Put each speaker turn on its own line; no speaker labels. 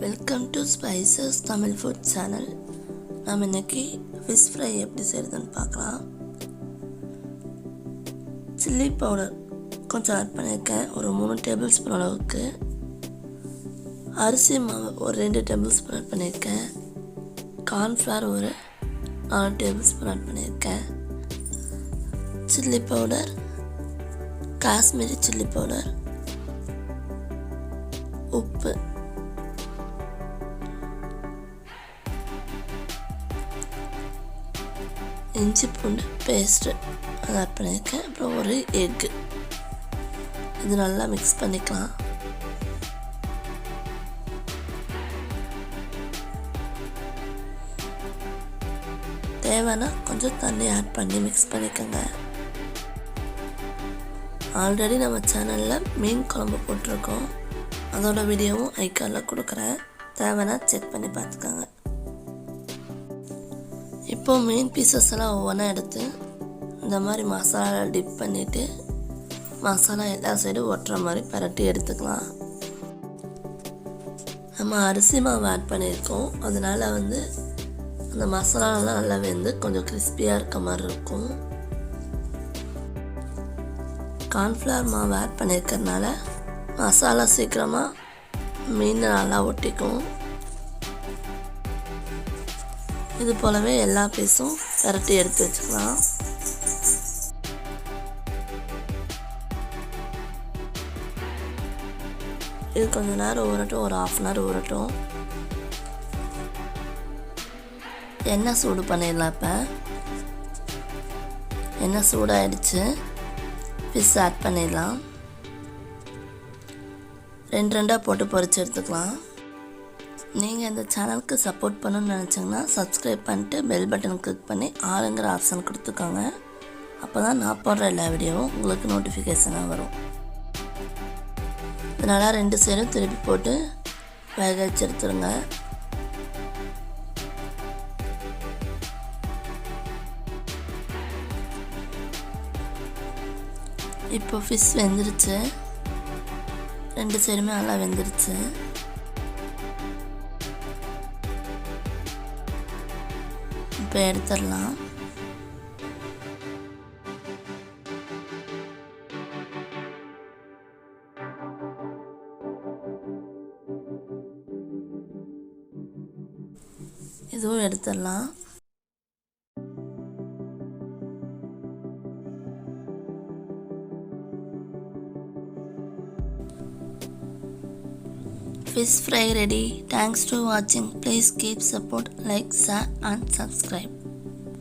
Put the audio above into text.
Welcome to spices Tamil food channel. நாம் இன்னைக்கு fish fry எப்படி செய்கிறதுன்னு பார்க்கலாம். சில்லி பவுடர் கொஞ்சம் ஆட் பண்ணியிருக்கேன், ஒரு 3 டேபிள் ஸ்பூன் அளவுக்கு. அரிசி மாவு ஒரு 2 டேபிள் ஸ்பூன் ஆட் பண்ணியிருக்கேன். கார்ன்ஃப்ளவர் ஒரு 4 டேபிள் ஸ்பூன் ஆட் பண்ணியிருக்கேன். Chilli powder, Kashmiri chilli powder, உப்பு, இஞ்சி பூண்டு பேஸ்ட்டு அதை ஆட் பண்ணியிருக்கேன். அப்புறம் ஒரு எக்கு. இது நல்லா மிக்ஸ் பண்ணிக்கலாம். தேவைன்னா கொஞ்சம் தண்ணி ஆட் பண்ணி மிக்ஸ் பண்ணிக்கோங்க. ஆல்ரெடி நம்ம சேனலில் மீன் குழம்பு போட்டிருக்கோம், அதோட வீடியோவும் ஐக்கானில் கொடுக்குறேன், தேவைன்னா செக் பண்ணி பார்த்துக்கோங்க. இப்போ மீன் பீசஸ் எல்லாம் ஒவ்வொன்றா எடுத்து இந்த மாதிரி மசாலா டிப் பண்ணிவிட்டு மசாலா எல்லா சைடும் ஒட்டுற மாதிரி பரட்டி எடுத்துக்கலாம். நம்ம அரிசி மாவு ஆட் பண்ணியிருக்கோம், அதனால் அந்த மசாலாலாம் நல்லா வெந்து கொஞ்சம் கிறிஸ்பியாக இருக்க மாதிரி இருக்கும். கார்ன்ஃப்ளவர் மாவு ஆட் பண்ணியிருக்கிறதுனால மசாலா சீக்கிரமாக மீன் நல்லா ஒட்டிக்கும். இது போலவே எல்லா பீஸும் பரட்டி எடுத்து வச்சுக்கலாம். இது கொஞ்சம் நேரம் ஊறட்டும், ஒரு 1/2 hour ஊறட்டும். எண்ணெய் சூடு பண்ணிடலாம். இப்போ எண்ணெய் சூடாகிடுச்சு, ஃபிஷ் ஆட் பண்ணிடலாம். 2 போட்டு பொரிச்சு எடுத்துக்கலாம். நீங்கள் இந்த சேனலுக்கு சப்போர்ட் பண்ணணும்னு நினச்சிங்கன்னா சப்ஸ்கிரைப் பண்ணிட்டு பெல் பட்டன் கிளிக் பண்ணி ஆளுங்கிற ஆப்ஷன் கொடுத்துக்கோங்க. அப்போ தான் நான் போடுற எல்லா வீடியோவும் உங்களுக்கு நோட்டிஃபிகேஷனாக வரும். இதனால் 2 சைடும் திருப்பி போட்டு வேக வச்சு எடுத்துருங்க. இப்போ ஃபிஷ் வெந்துருச்சு, 2 சைடுமே நல்லா வெந்துருச்சு. இப்போ எடுத்துடலாம். இதுவும் எடுத்துடலாம். Fish fry ready. Thanks for watching. Please keep support, like, share and subscribe.